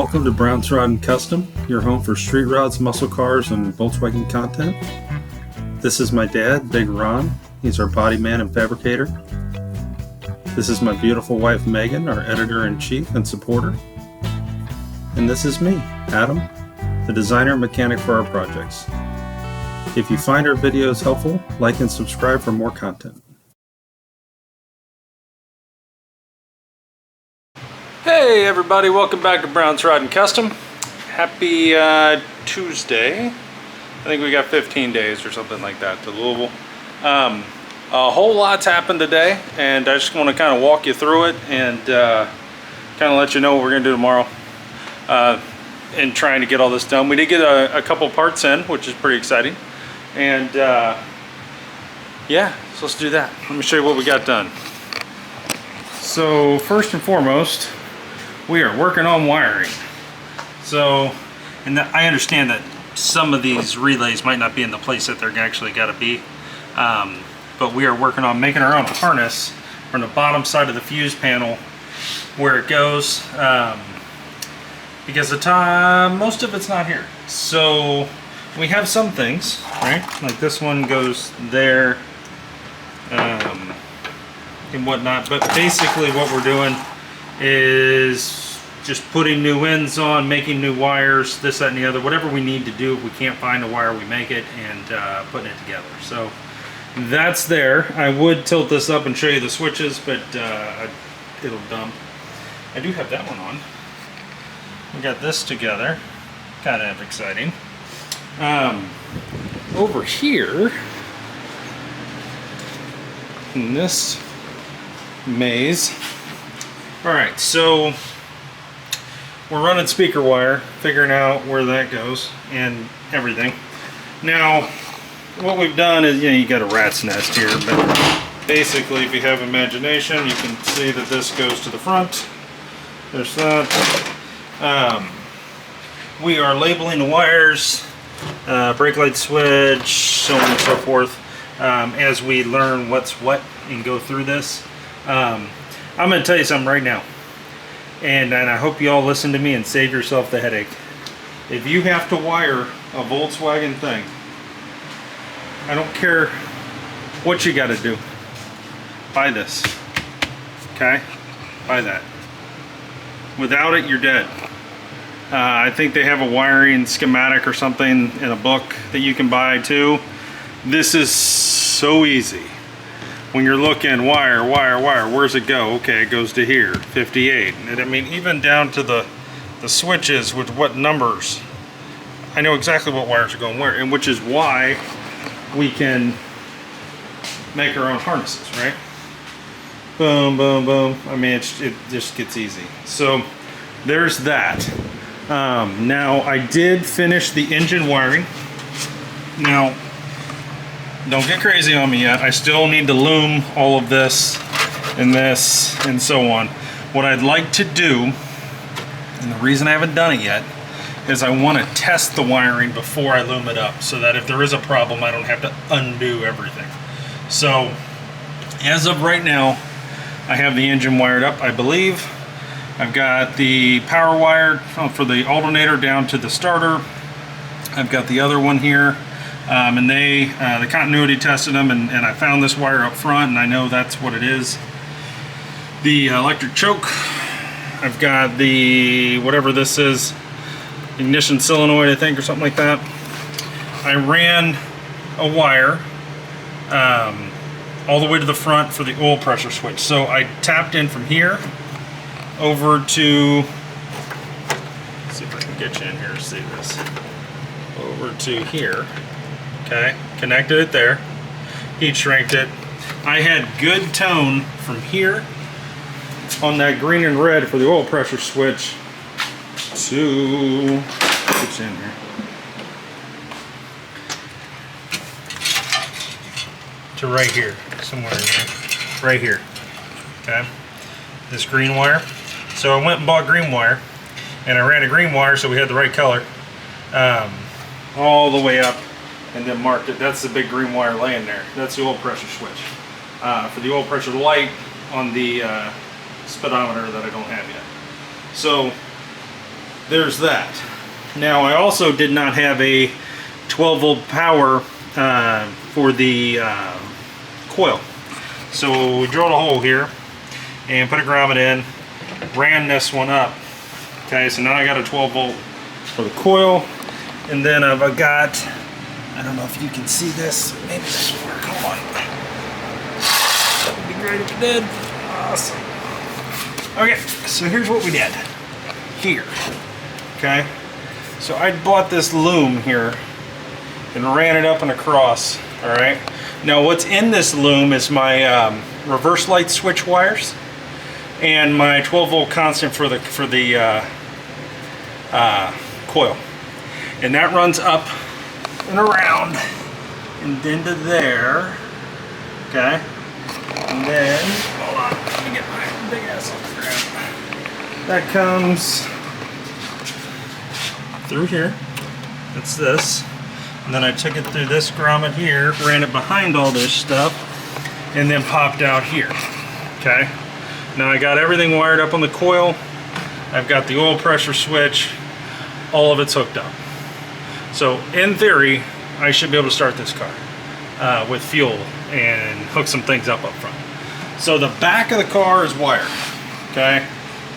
Welcome to Brown's Rod and Custom, your home for street rods, muscle cars, and Volkswagen content. This is my dad, Big Ron. He's our body man and fabricator. This is my beautiful wife, Megan, our editor-in-chief and supporter. And this is me, Adam, the designer and mechanic for our projects. If you find our videos helpful, like and subscribe for more content. Hey everybody, welcome back to Brown's Rod and Custom. Happy Tuesday. I think we got 15 days or something like that to Louisville. A whole lot's happened today, and I just want to kind of walk you through it and kind of let you know what we're going to do tomorrow in trying to get all this done. We did get a couple parts in, which is pretty exciting. And yeah, so let's do that. Let me show you what we got done. So first and foremost, we are working on wiring. So, and I understand that some of these relays might not be in the place that they're actually got to be, but we are working on making our own harness from the bottom side of the fuse panel where it goes, because most of it's not here. So we have some things, right? Like this one goes there, and whatnot, but basically what we're doing is just putting new ends on, making new wires, this, that, and the other, whatever we need to do. If we can't find a wire, we make it, and putting it together. So that's there. I would tilt this up and show you the switches, but it'll dump. I do have that one on. We got this together, kind of exciting. Over here in this maze. All right, so we're running speaker wire, figuring out where that goes and everything. Now, what we've done is, you got a rat's nest here, but basically, if you have imagination, you can see that this goes to the front. There's that. We are labeling the wires, brake light switch, so on and so forth, as we learn what's what and go through this. I'm going to tell you something right now, and I hope you all listen to me and save yourself the headache. If you have to wire a Volkswagen thing, I don't care what you got to do, buy this, okay? Buy that. Without it, you're dead. I think they have a wiring schematic or something in a book that you can buy too. This is so easy. When you're looking wire, where's it go? Okay, it goes to here, 58. And I mean, even down to the switches with what numbers. I know exactly what wires are going where, and which is why we can make our own harnesses, right? Boom, boom, boom. I mean, it just gets easy. So there's that. Now, I did finish the engine wiring. Now, don't get crazy on me yet. I still need to loom all of this and so on. What I'd like to do, and the reason I haven't done it yet, is I want to test the wiring before I loom it up, so that if there is a problem, I don't have to undo everything. So, as of right now, I have the engine wired up, I believe. I've got the power wire for the alternator down to the starter. I've got the other one here. And the continuity tested them, and I found this wire up front, and I know that's what it is. The electric choke, I've got the, whatever this is, ignition solenoid, I think, or something like that. I ran a wire all the way to the front for the oil pressure switch. So I tapped in from here over to, let's see if I can get you in here to see this, over to here. Okay, connected it there, heat shrinked it. I had good tone from here on that green and red for the oil pressure switch to, what's in here? To right here, somewhere in here, right here, okay? This green wire. So I went and bought green wire, and I ran a green wire so we had the right color, all the way up, and then marked it. That's the big green wire laying there. That's the oil pressure switch. For the oil pressure light on the speedometer that I don't have yet. So there's that. Now I also did not have a 12-volt power for the coil. So we drilled a hole here and put a grommet in, ran this one up. Okay, so now I got a 12-volt for the coil, and then I've got, I don't know if you can see this, maybe this will work, hold on. That would be great if it did. Awesome. Okay, so here's what we did here. Okay, so I bought this loom here and ran it up and across. All right, now what's in this loom is my reverse light switch wires and my 12-volt constant for the coil, and that runs up and around and into there. Okay, and then hold on, let me get my big ass off the ground. That comes through here. That's this. And then I took it through this grommet here, ran it behind all this stuff, and then popped out here. Okay. Now I got everything wired up on the coil. I've got the oil pressure switch. All of it's hooked up. So in theory, I should be able to start this car with fuel and hook some things up front. So the back of the car is wired. Okay.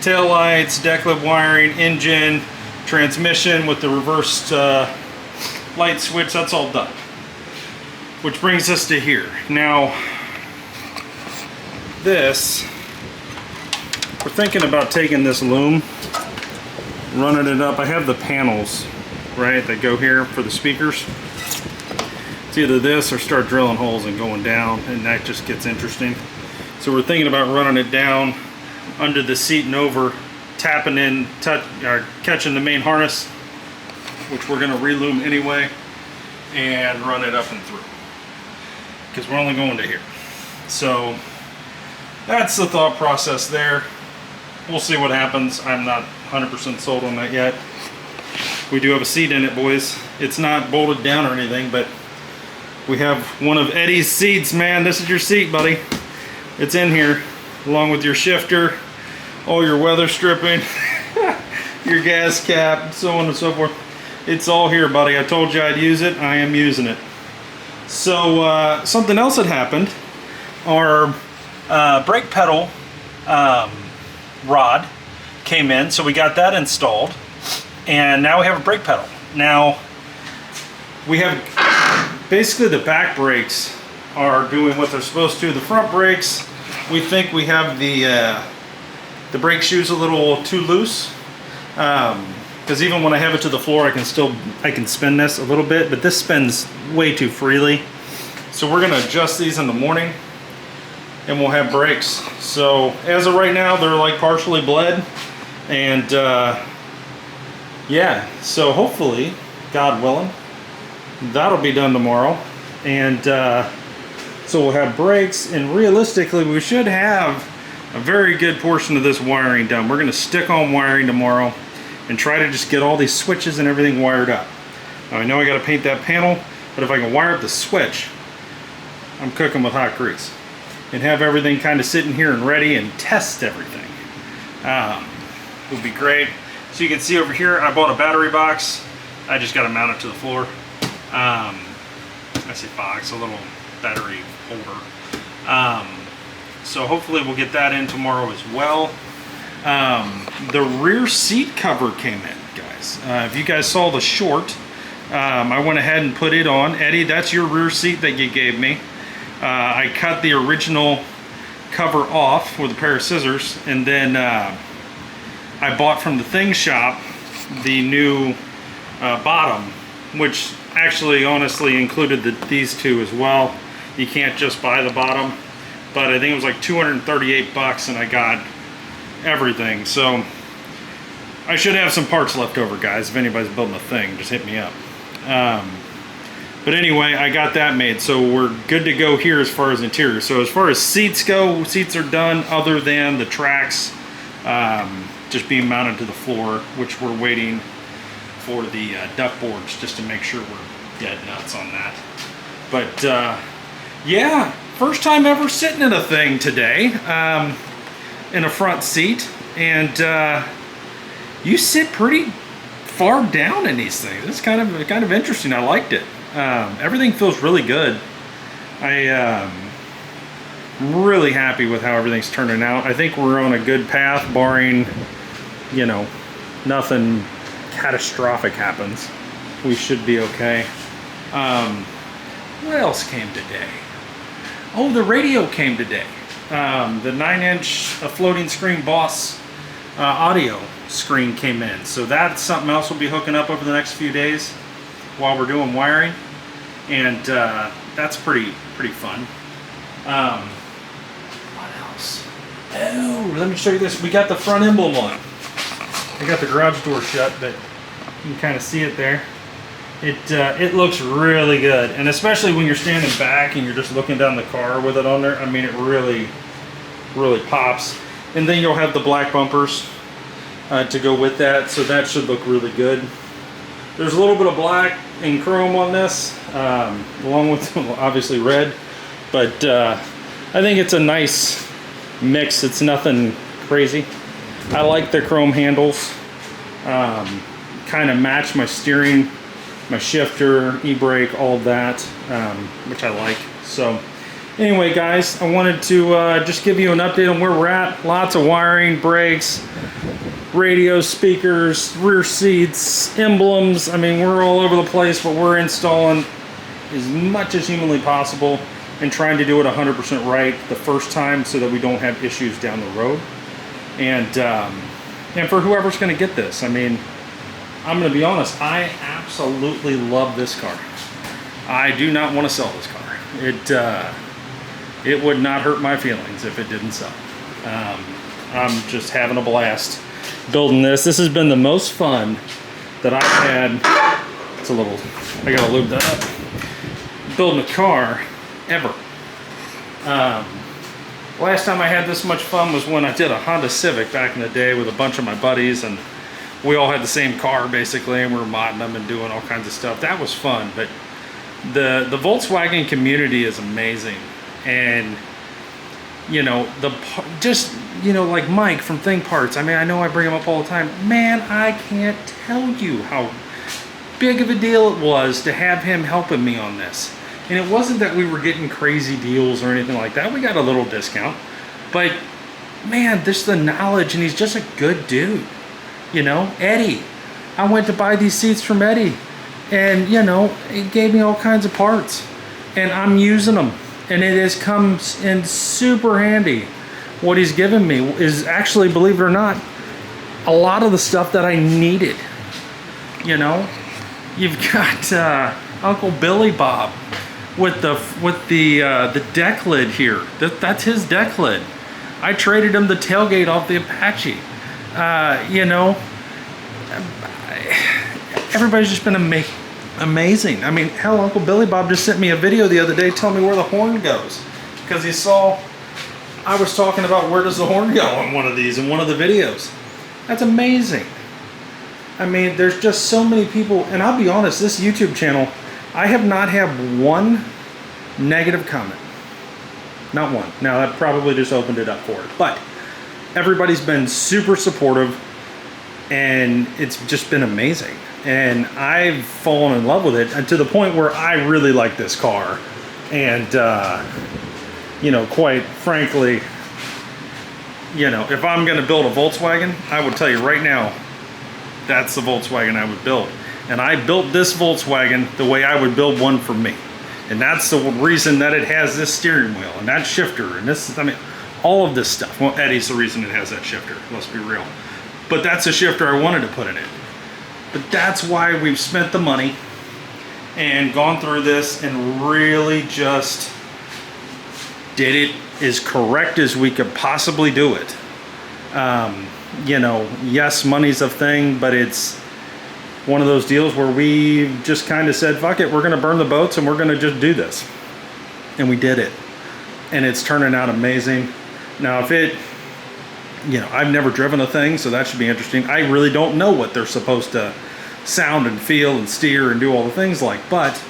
Tail lights, deck lid wiring, engine, transmission with the reversed light switch, that's all done. Which brings us to here. Now, this, we're thinking about taking this loom, running it up. I have the panels, right, that go here for the speakers. It's either this or start drilling holes and going down, and that just gets interesting. So we're thinking about running it down under the seat and over, tapping in, or catching the main harness, which we're going to reloom anyway, and run it up and through, because we're only going to here. So that's the thought process there. We'll see what happens. I'm not 100% sold on that yet. We do have a seat in it, boys. It's not bolted down or anything, but we have one of Eddie's seats, man. This is your seat, buddy. It's in here, along with your shifter, all your weather stripping, your gas cap, so on and so forth. It's all here, buddy. I told you I'd use it. I am using it. So something else had happened. Our brake pedal rod came in, so we got that installed, and now we have a brake pedal. Now we have basically the back brakes are doing what they're supposed to. The front brakes, we think we have the brake shoes a little too loose. Because even when I have it to the floor, I can spin this a little bit, but this spins way too freely. So we're gonna adjust these in the morning, and we'll have brakes. So as of right now, they're like partially bled, and yeah. So hopefully, God willing, that'll be done tomorrow, and so we'll have brakes, and realistically, we should have a very good portion of this wiring done. We're gonna stick on wiring tomorrow and try to just get all these switches and everything wired up. Now, I know I got to paint that panel, but if I can wire up the switch, I'm cooking with hot grease. And have everything kind of sitting here and ready and test everything. Would be great. So you can see over here, I bought a battery box. I just got to mount it to the floor. I say box, a little battery holder. So hopefully we'll get that in tomorrow as well. The rear seat cover came in, guys. If you guys saw the short, I went ahead and put it on. Eddie, that's your rear seat that you gave me. I cut the original cover off with a pair of scissors, and then I bought from the Thing Shop the new bottom, which actually honestly included these two as well. You can't just buy the bottom, but I think it was like 238 bucks, and I got everything. So I should have some parts left over, guys. If anybody's building a thing, just hit me up. But anyway, I got that made, so we're good to go here as far as interior. So as far as seats go, seats are done, other than the tracks just being mounted to the floor, which we're waiting for the duck boards just to make sure we're dead nuts on that. But yeah, first time ever sitting in a thing today, in a front seat, and you sit pretty far down in these things. It's kind of interesting. I liked it. Everything feels really good. I'm really happy with how everything's turning out. I think we're on a good path, barring, you know, nothing catastrophic happens. We should be okay. What else came today? Oh, the radio came today. The 9-inch floating screen Boss audio screen came in. So that's something else we'll be hooking up over the next few days while we're doing wiring. And that's pretty fun. What else? Oh, let me show you this. We got the front emblem on. I got the garage door shut, but you can kind of see it there. It looks really good, and especially when you're standing back and you're just looking down the car with it on there. I mean, it really pops. And then you'll have the black bumpers to go with that, so that should look really good. There's a little bit of black and chrome on this, along with obviously red, but I think it's a nice mix. It's nothing crazy. I like the chrome handles. Kind of match my steering, my shifter, e-brake, all of that, which I like. So anyway, guys, I wanted to just give you an update on where we're at. Lots of wiring, brakes, radios, speakers, rear seats, emblems. I mean, we're all over the place, but we're installing as much as humanly possible and trying to do it 100% right the first time so that we don't have issues down the road. And for whoever's going to get this, I mean, I'm going to be honest, I absolutely love this car. I do not want to sell this car. It would not hurt my feelings if it didn't sell. I'm just having a blast building this. This has been the most fun that I've had. It's a little, I gotta lube that up. Building a car ever. Last time I had this much fun was when I did a Honda Civic back in the day with a bunch of my buddies, and we all had the same car basically, and we were modding them and doing all kinds of stuff. That was fun, but the Volkswagen community is amazing. And you know, like Mike from Thing Parts, I mean, I know I bring him up all the time. Man, I can't tell you how big of a deal it was to have him helping me on this. And it wasn't that we were getting crazy deals or anything like that. We got a little discount, but man, just the knowledge, and he's just a good dude. You know, Eddie, I went to buy these seats from Eddie, and you know, he gave me all kinds of parts, and I'm using them, and it has come in super handy. What he's given me is actually, believe it or not, a lot of the stuff that I needed. You know, you've got Uncle Billy Bob with the deck lid here. That's his deck lid. I traded him the tailgate off the Apache. You know, everybody's just been amazing. I mean, hell, Uncle Billy Bob just sent me a video the other day telling me where the horn goes, because he saw I was talking about where does the horn go on one of these in one of the videos. That's amazing. I mean, there's just so many people, and I'll be honest, this YouTube channel, I have not had one negative comment. Not one. Now, that probably just opened it up for it, but everybody's been super supportive, and it's just been amazing. And I've fallen in love with it, and to the point where I really like this car. And, you know, quite frankly, you know, if I'm going to build a Volkswagen, I would tell you right now, that's the Volkswagen I would build. And I built this Volkswagen the way I would build one for me. And that's the reason that it has this steering wheel and that shifter and this, I mean, all of this stuff. Well, Eddie's the reason it has that shifter, let's be real. But that's a shifter I wanted to put in it. But that's why we've spent the money and gone through this and really just did it as correct as we could possibly do it. You know, yes, money's a thing, but it's one of those deals where we just kind of said, fuck it, we're going to burn the boats and we're going to just do this. And we did it. And it's turning out amazing. Now, if it, you know, I've never driven a thing, so that should be interesting. I really don't know what they're supposed to sound and feel and steer and do all the things like, but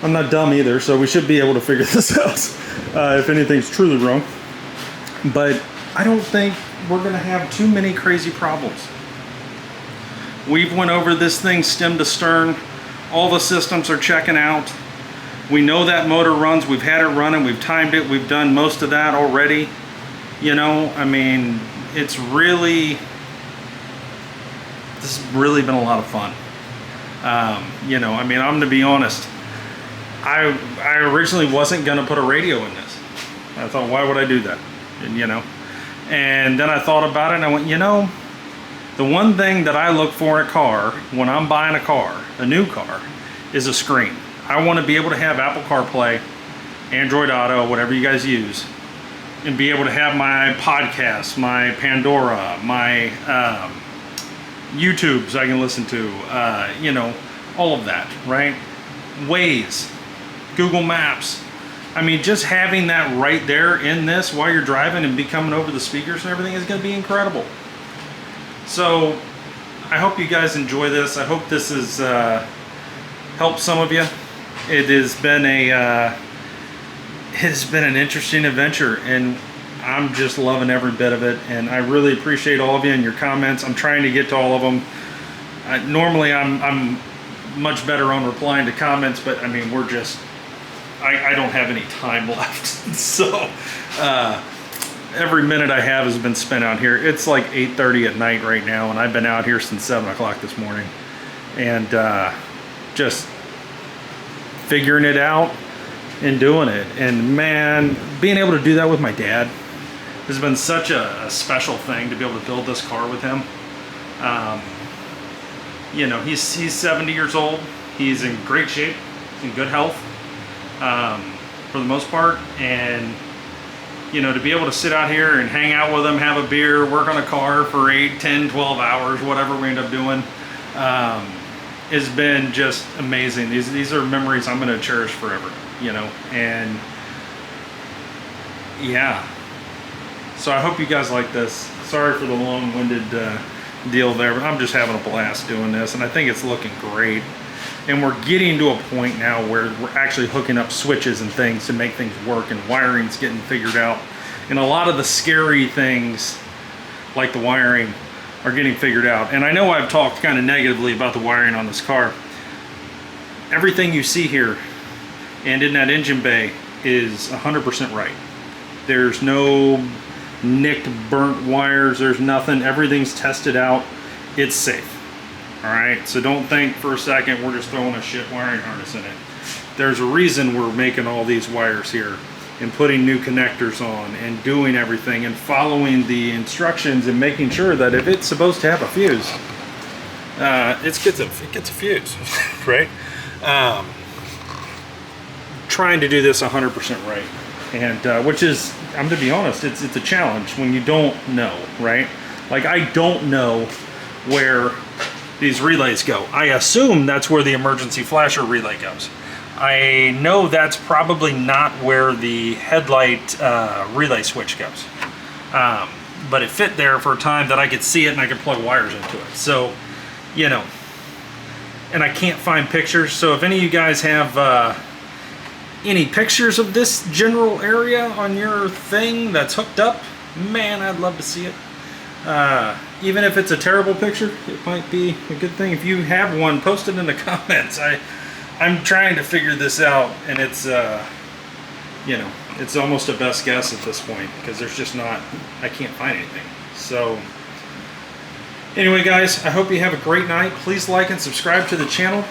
I'm not dumb either, so we should be able to figure this out if anything's truly wrong. But I don't think we're going to have too many crazy problems. We've went over this thing stem to stern. All the systems are checking out. We know that motor runs. We've had it running. We've timed it. We've done most of that already. You know, I mean, this has really been a lot of fun. You know, I mean, I'm gonna be honest. I originally wasn't gonna put a radio in this. I thought, why would I do that? And, you know, and then I thought about it and I went, you know, the one thing that I look for in a car when I'm buying a car, a new car, is a screen. I want to be able to have Apple CarPlay, Android Auto, whatever you guys use, and be able to have my podcasts, my Pandora, my YouTubes I can listen to, you know, all of that, right? Waze, Google Maps. I mean, just having that right there in this while you're driving and be coming over the speakers and everything is going to be incredible. So I hope you guys enjoy this. I hope this has helped some of you. It has been an interesting adventure, and I'm just loving every bit of it. And I really appreciate all of you and your comments. I'm trying to get to all of them. Normally, I'm much better on replying to comments, but I mean, we're just I don't have any time left. So every minute I have has been spent out here. It's like 8:30 at night right now, and I've been out here since 7 o'clock this morning, and just figuring it out and doing it. And man, being able to do that with my dad has been such a special thing, to be able to build this car with him. You know, he's 70 years old. He's in great shape, in good health, for the most part. And you know, to be able to sit out here and hang out with him, have a beer, work on a car for 8, 10, 12 hours, whatever we end up doing, has been just amazing. These are memories I'm going to cherish forever, you know. And yeah, so I hope you guys like this. Sorry for the long-winded deal there, but I'm just having a blast doing this, and I think it's looking great. And we're getting to a point now where we're actually hooking up switches and things to make things work, and wiring's getting figured out. And a lot of the scary things, like the wiring, are getting figured out. And I know I've talked kind of negatively about the wiring on this car. Everything you see here and in that engine bay is 100% right. There's no nicked, burnt wires. There's nothing. Everything's tested out. It's safe. All right, so don't think for a second we're just throwing a shit wiring harness in it. There's a reason we're making all these wires here and putting new connectors on and doing everything and following the instructions and making sure that if it's supposed to have a fuse, it gets a fuse, right? Trying to do this 100% right, and which is, I'm to be honest, it's a challenge when you don't know, right? Like, I don't know where these relays go. I assume that's where the emergency flasher relay goes. I know that's probably not where the headlight relay switch goes. But it fit there for a time that I could see it and I could plug wires into it. So, you know, and I can't find pictures. So if any of you guys have any pictures of this general area on your thing that's hooked up, man, I'd love to see it. Even if it's a terrible picture, it might be a good thing. If you have one, post it in the comments. I'm trying to figure this out, and it's you know, it's almost a best guess at this point, because there's just not, I can't find anything. So anyway, guys, I hope you have a great night. Please like and subscribe to the channel.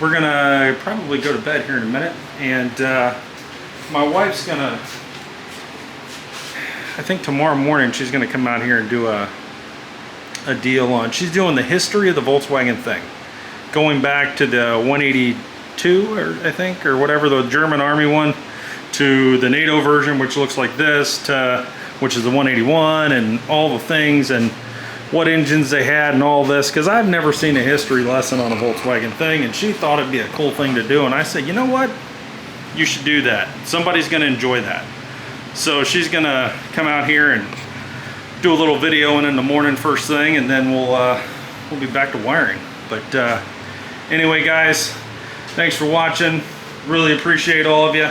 We're gonna probably go to bed here in a minute, and my wife's gonna, I think tomorrow morning she's going to come out here and do a deal on, she's doing the history of the Volkswagen thing, going back to the 182, or I think, or whatever, the German Army one, to the NATO version, which looks like this, to which is the 181, and all the things and what engines they had and all this, because I've never seen a history lesson on a Volkswagen thing, and she thought it'd be a cool thing to do, and I said, you know what, you should do that. Somebody's going to enjoy that. So she's gonna come out here and do a little video in the morning first thing, and then we'll be back to wiring. But anyway, guys, thanks for watching. Really appreciate all of you.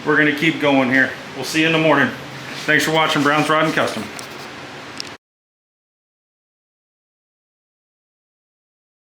We're gonna keep going here. We'll see you in the morning. Thanks for watching Brown's Rod and Custom.